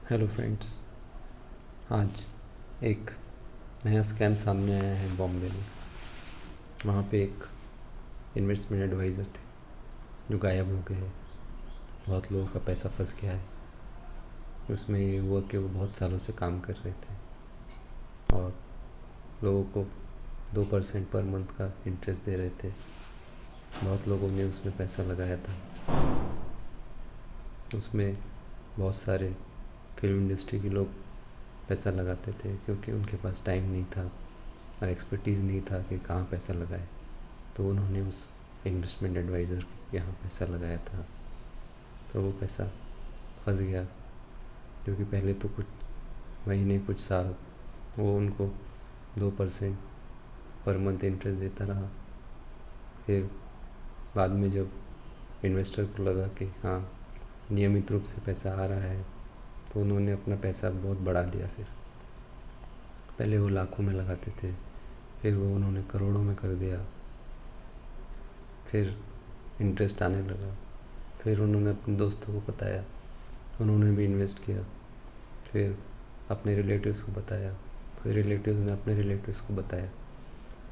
Hello friends. आज एक नया स्कैम सामने आया है बॉम्बे में। वहाँ पे एक इन्वेस्टमेंट एडवाइज़र थे जो गायब हो गए हैं। बहुत लोगों का पैसा फंस गया है। उसमें ये हुआ कि वो बहुत सालों से काम कर रहे थे और लोगों को 2% पर मंथ का इंटरेस्ट दे रहे थे। बहुत लोगों ने उसमें पैसा लगाया था। उसमें बहुत सारे फिल्म इंडस्ट्री के लोग पैसा लगाते थे क्योंकि उनके पास टाइम नहीं था और एक्सपर्टीज़ नहीं था कि कहाँ पैसा लगाए। तो उन्होंने उस इन्वेस्टमेंट एडवाइज़र के यहाँ पैसा लगाया था, तो वो पैसा फंस गया। क्योंकि पहले तो कुछ महीने कुछ साल वो उनको 2% पर मंथ इंटरेस्ट देता रहा। फिर बाद में जब इन्वेस्टर को लगा कि हाँ नियमित रूप से पैसा आ रहा है, तो उन्होंने अपना पैसा बहुत बढ़ा दिया। फिर पहले वो लाखों में लगाते थे, फिर वो उन्होंने करोड़ों में कर दिया। फिर इंटरेस्ट आने लगा। फिर उन्होंने अपने दोस्तों को बताया, उन्होंने भी इन्वेस्ट किया। फिर अपने रिलेटिव्स को बताया, फिर रिलेटिव्स ने अपने रिलेटिव्स को बताया।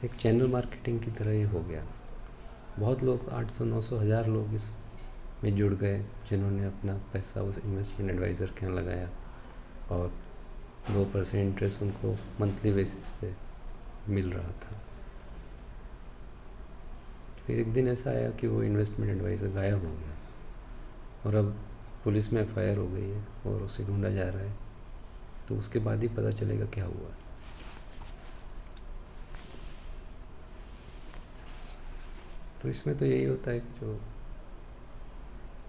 एक चैनल मार्केटिंग की तरह ये हो गया। बहुत लोग 800 900 हज़ार लोग इस में जुड़ गए जिन्होंने अपना पैसा उस इन्वेस्टमेंट एडवाइज़र के यहाँ लगाया और 2% इंटरेस्ट उनको मंथली बेसिस पे मिल रहा था। फिर एक दिन ऐसा आया कि वो इन्वेस्टमेंट एडवाइज़र गायब हो गया और अब पुलिस में एफआईआर हो गई है और उसे ढूंढा जा रहा है। तो उसके बाद ही पता चलेगा क्या हुआ। तो इसमें तो यही होता है कि जो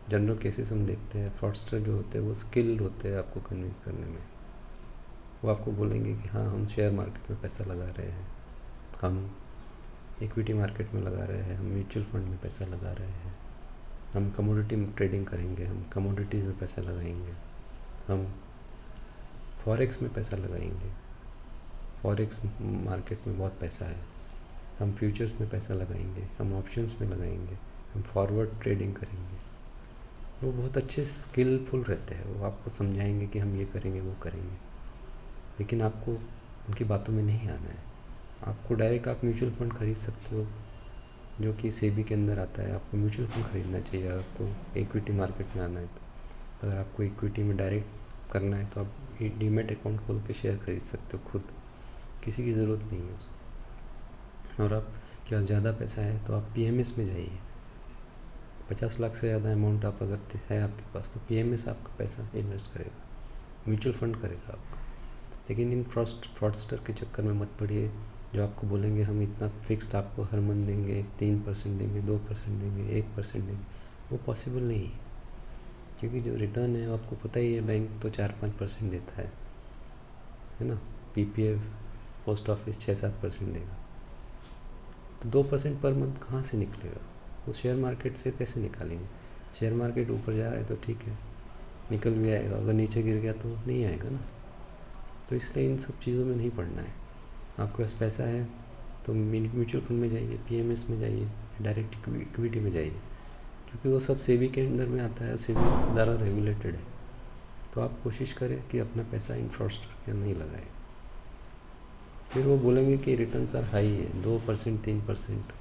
जनरल केसेस हम देखते हैं, फ्रॉडस्टर जो होते हैं वो स्किल्ड होते हैं आपको कन्विंस करने में। वो आपको बोलेंगे कि हाँ हम शेयर मार्केट में पैसा लगा रहे हैं, हम इक्विटी मार्केट में लगा रहे हैं, हम म्यूचुअल फंड में पैसा लगा रहे हैं, हम कमोडिटी में ट्रेडिंग करेंगे, हम कमोडिटीज़ में पैसा लगाएंगे, हम फॉरेक्स में पैसा लगाएंगे, फॉरेक्स मार्केट में बहुत पैसा है, हम फ्यूचर्स में पैसा लगाएंगे, हम ऑप्शंस में लगाएंगे, हम फॉरवर्ड ट्रेडिंग करेंगे। वो बहुत अच्छे स्किलफुल रहते हैं। वो आपको समझाएंगे कि हम ये करेंगे वो करेंगे, लेकिन आपको उनकी बातों में नहीं आना है। आपको डायरेक्ट आप म्यूचुअल फंड खरीद सकते हो जो कि सेबी के अंदर आता है। आपको म्यूचुअल फंड खरीदना चाहिए। आपको इक्विटी मार्केट में आना है तो अगर आपको इक्विटी में डायरेक्ट करना है तो आप डीमेट अकाउंट खोल के शेयर खरीद सकते हो खुद, किसी की ज़रूरत नहीं है उसको। और आपके पास ज़्यादा पैसा है तो आप पीएमएस में जाइए। 50 लाख से ज़्यादा अमाउंट आप अगर है आपके पास तो पीएमएस आपका पैसा इन्वेस्ट करेगा, म्यूचुअल फंड करेगा आपका। लेकिन इन फ्रॉडस्टर के चक्कर में मत पड़िए जो आपको बोलेंगे हम इतना फिक्स्ड आपको हर मंथ देंगे, 3% देंगे, 2% देंगे, 1% देंगे। वो पॉसिबल नहीं है, क्योंकि जो रिटर्न है आपको पता ही है, बैंक तो 4-5% देता है ना। पीपीएफ पोस्ट ऑफिस 6-7% देगा। तो 2% पर मंथ कहाँ से निकलेगा? वो शेयर मार्केट से कैसे निकालेंगे? शेयर मार्केट ऊपर जा रहा है तो ठीक है, निकल भी आएगा, अगर नीचे गिर गया तो नहीं आएगा ना। तो इसलिए इन सब चीज़ों में नहीं पड़ना है। आपके पास पैसा है तो म्यूचुअल फंड में जाइए, पीएमएस में जाइए, डायरेक्ट इक्विटी में जाइए, क्योंकि वो सब सेबी के अंडर में आता है, सेबी द्वारा रेगुलेटेड है। तो आप कोशिश करें कि अपना पैसा इंफ्रास्ट्रक्चर के नहीं लगाएं। फिर वो बोलेंगे कि रिटर्न्स आर हाई है, 2% 3%।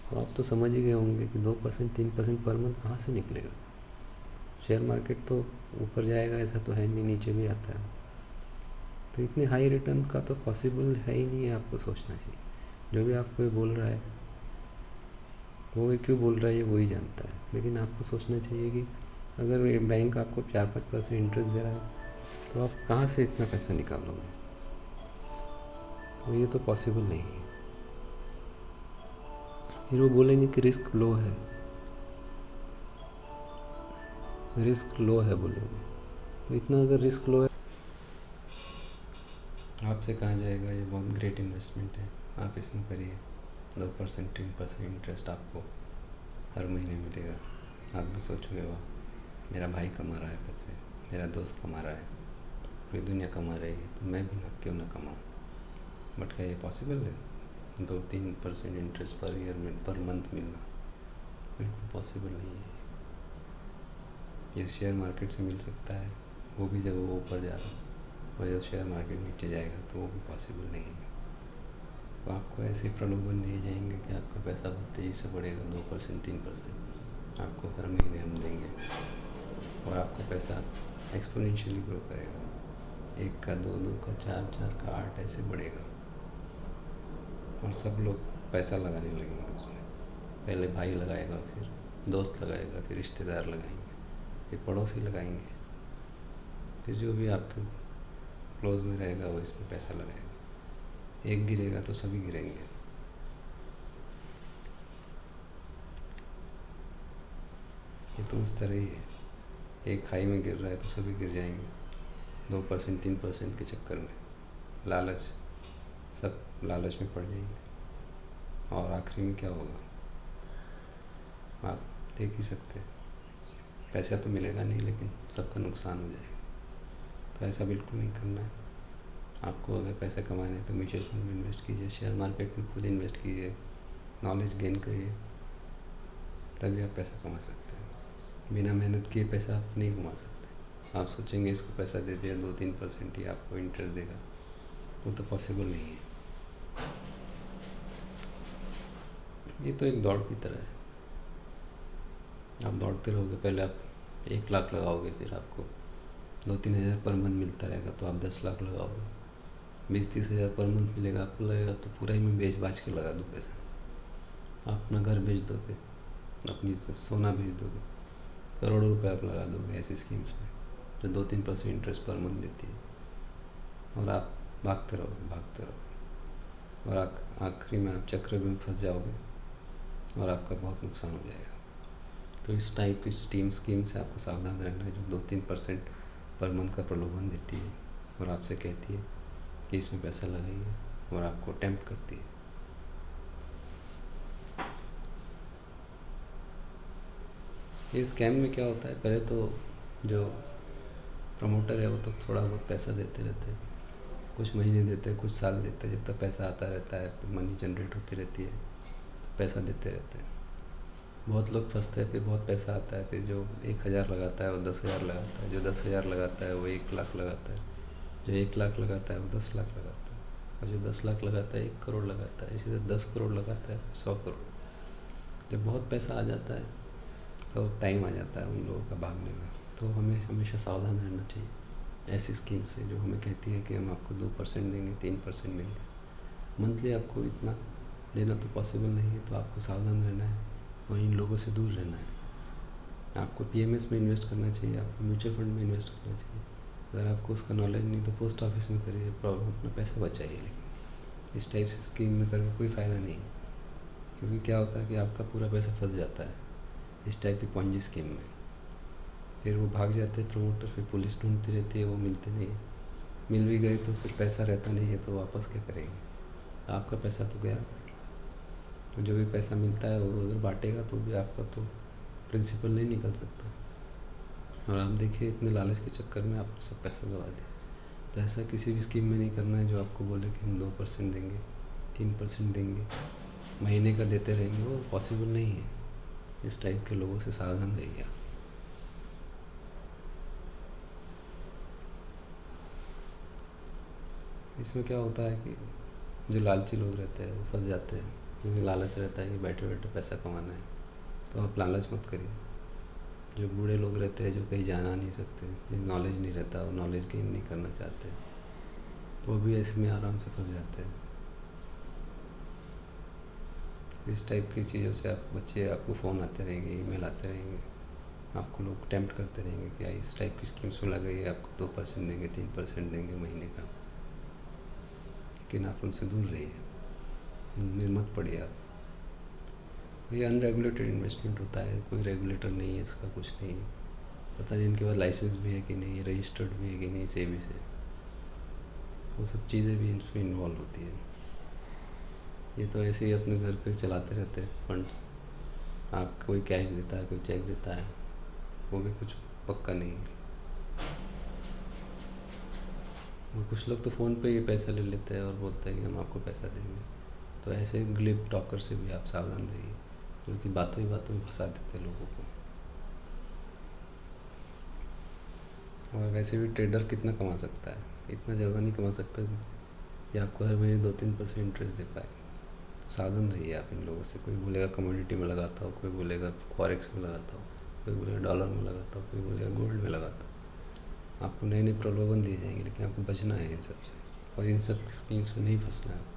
तो आप तो समझ ही गए होंगे कि 2% 3% पर मंथ कहाँ से निकलेगा। शेयर मार्केट तो ऊपर जाएगा ऐसा तो है नहीं, नीचे भी आता है। तो इतने हाई रिटर्न का तो पॉसिबल है ही नहीं है। आपको सोचना चाहिए जो भी आपको ये बोल रहा है वो ये क्यों बोल रहा है ये वही जानता है। लेकिन आपको सोचना चाहिए कि अगर ये बैंक आपको 4-5% इंटरेस्ट दे रहा है तो आप कहाँ से इतना पैसा निकालोगे? तो ये तो पॉसिबल नहीं है। फिर वो बोलेंगे कि रिस्क लो है, रिस्क लो है बोलेंगे। तो इतना अगर रिस्क लो है, आपसे कहा जाएगा ये बहुत ग्रेट इन्वेस्टमेंट है, आप इसमें करिए, 2% 3% इंटरेस्ट आपको हर महीने मिलेगा। आप भी सोचोगे वाह मेरा भाई कमा रहा है पैसे, मेरा दोस्त कमा रहा है, पूरी दुनिया कमा रही है, तो मैं भी ना क्यों ना कमाऊँ। बट क्या ये पॉसिबल है? 2-3% इंटरेस्ट पर ईयर में पर मंथ मिलना बिल्कुल पॉसिबल नहीं है। ये शेयर मार्केट से मिल सकता है, वो भी जब वो ऊपर जा रहा है और जब शेयर मार्केट नीचे जाएगा तो वो भी पॉसिबल नहीं है। तो आपको ऐसे प्रलोभन दिए जाएंगे कि आपका पैसा बहुत तेज़ी से बढ़ेगा, 2% 3% आपको हर महीने हम देंगे और आपका पैसा एक्सपोनेंशियली ग्रो करेगा। 1 का 2, 2 का 4, 4 का 8 ऐसे बढ़ेगा और सब लोग पैसा लगाने लगेंगे उसमें। पहले भाई लगाएगा, फिर दोस्त लगाएगा, फिर रिश्तेदार लगाएंगे, फिर पड़ोसी लगाएंगे, फिर जो भी आपके क्लोज में रहेगा वो इसमें पैसा लगाएगा। एक गिरेगा तो सभी गिरेंगे। ये तो उस तरह ही है, एक खाई में गिर रहा है तो सभी गिर जाएंगे 2% 3% के चक्कर में। लालच, सब लालच में पड़ जाएंगे और आखिरी में क्या होगा आप देख ही सकते हैं। पैसा तो मिलेगा नहीं लेकिन सबका नुकसान हो जाएगा। तो ऐसा बिल्कुल नहीं करना है। आपको अगर पैसा कमाना है तो म्यूचुअल फंड में इन्वेस्ट कीजिए, शेयर मार्केट में खुद इन्वेस्ट कीजिए, नॉलेज गेन करिए, तभी आप पैसा कमा सकते हैं। बिना मेहनत किए पैसा आप नहीं कमा सकते। आप सोचेंगे इसको पैसा दे दिया 2-3% ही आपको इंटरेस्ट देगा, वो तो पॉसिबल नहीं है। ये तो एक दौड़ की तरह है। आप दौड़ते रहोगे, पहले आप 1 लाख लगाओगे, फिर आपको 2-3 हज़ार पर मंथ मिलता रहेगा तो आप 10 लाख लगाओगे, 20-30 हज़ार पर मंथ मिलेगा, आपको लगेगा तो पूरा ही मैं बेच बाच के लगा दूँ पैसा। आप अपना घर बेच दोगे, अपनी सोना बेच दोगे, करोड़ों रुपए आप लगा दोगे ऐसी स्कीम्स में जो 2-3% इंटरेस्ट पर मंथ देती है और आप भागते रहोगे और आखिरी में आप चक्र में फंस जाओगे और आपका बहुत नुकसान हो जाएगा। तो इस टाइप की स्कीम से आपको सावधान रहना है, जो 2-3% पर मंथ का प्रलोभन देती है और आपसे कहती है कि इसमें पैसा लगाइए और आपको टेम्प्ट करती है। इस स्कैम में क्या होता है, पहले तो जो प्रमोटर है वो तो थोड़ा बहुत पैसा देते रहते हैं, कुछ महीने देते हैं, कुछ साल देते हैं, जब तक पैसा आता रहता है, मनी जनरेट होती रहती है, पैसा देते रहते हैं। बहुत लोग फंसते हैं, फिर बहुत पैसा आता है, फिर जो 1,000 लगाता है वो 10,000 लगाता है, जो 10,000 लगाता है वो 1 लाख लगाता है, जो 1 लाख लगाता है वो 10 लाख लगाता है, और जो 10 लाख लगाता है 1 करोड़ लगाता है, इसी तरह 10 करोड़ लगाता है 100 करोड़। जब बहुत पैसा आ जाता है तो टाइम आ जाता है उन लोगों का भागने का। तो हमें हमेशा सावधान रहना चाहिए ऐसी स्कीम से जो हमें कहती है कि हम आपको 2% देंगे, 3% देंगे। मंथली आपको इतना देना तो पॉसिबल नहीं है, तो आपको सावधान रहना है और इन लोगों से दूर रहना है। आपको पीएमएस में इन्वेस्ट करना चाहिए, आपको म्यूचुअल फंड में इन्वेस्ट करना चाहिए। अगर आपको उसका नॉलेज नहीं तो पोस्ट ऑफिस में करिए, प्रॉब्लम अपना पैसा बचाइए। लेकिन इस टाइप से स्कीम में करके कोई फ़ायदा नहीं, क्योंकि क्या होता है कि आपका पूरा पैसा फंस जाता है इस टाइप की पॉन्जी स्कीम में। फिर वो भाग जाते हैं प्रमोटर, फिर पुलिस ढूंढती रहती है, वो मिलते नहीं है। मिल भी गए तो फिर पैसा रहता नहीं है, तो वापस क्या करेंगे, आपका पैसा तो गया। तो जो भी पैसा मिलता है वो उधर बांटेगा तो भी आपका तो प्रिंसिपल नहीं निकल सकता। और आप देखिए इतने लालच के चक्कर में आपने सब पैसा गवा दिया। तो ऐसा किसी भी स्कीम में नहीं करना है जो आपको बोले कि हम 2% देंगे, 3% देंगे, महीने का देते रहेंगे, वो पॉसिबल नहीं है। इस टाइप के लोगों से सावधान रहिए आप। इसमें क्या होता है कि जो लालची लोग रहते हैं वो फंस जाते हैं, क्योंकि लालच रहता है कि बैठे बैठे पैसा कमाना है। तो आप लालच मत करिए। जो बूढ़े लोग रहते हैं जो कहीं जाना नहीं सकते, जिन नॉलेज नहीं रहता, वो नॉलेज गेन नहीं करना चाहते, वो भी ऐसे में आराम से फंस जाते हैं। इस टाइप की चीज़ों से आप बच्चे, आपको फ़ोन आते रहेंगे, ईमेल आते रहेंगे, आपको लोग टेम्प्ट करते रहेंगे कि इस टाइप की स्कीम्स में लगाइए, आपको 2% देंगे, 3% देंगे महीने का। लेकिन आप उनसे दूर रहिए, उनमें मत पड़िए आप। ये अनरेगुलेटेड इन्वेस्टमेंट होता है, कोई रेगुलेटर नहीं है इसका, कुछ नहीं है। पता नहीं इनके पास लाइसेंस भी है कि नहीं, रजिस्टर्ड भी है कि नहीं सेबी से, वो सब चीज़ें भी इसमें इन्वॉल्व होती है। ये तो ऐसे ही अपने घर पे चलाते रहते हैं फंड्स। आप कोई कैश देता है, कोई चेक देता है, वो भी कुछ पक्का नहीं है। और कुछ लोग तो फ़ोन पे ही पैसा ले लेते हैं और बोलते हैं कि हम आपको पैसा देंगे। तो ऐसे ग्लिप टॉकर से भी आप सावधान रहिए, जो कि बातों ही बातों में फंसा देते हैं लोगों को। और वैसे भी ट्रेडर कितना कमा सकता है, इतना ज़्यादा नहीं कमा सकता कि आपको हर महीने 2-3% इंटरेस्ट दे पाए। साधन रहिए आप इन लोगों से। कोई बोलेगा कमोडिटी में लगाता हो, कोई बोलेगा फॉरेक्स में लगाता हो, कोई बोलेगा डॉलर में लगाता हो, कोई बोलेगा गोल्ड में लगाता हो। आपको नए नए प्रलोभन दिए जाएंगे, लेकिन आपको बचना है इन सब से, और इन सब स्कीम्स में नहीं फंसना है।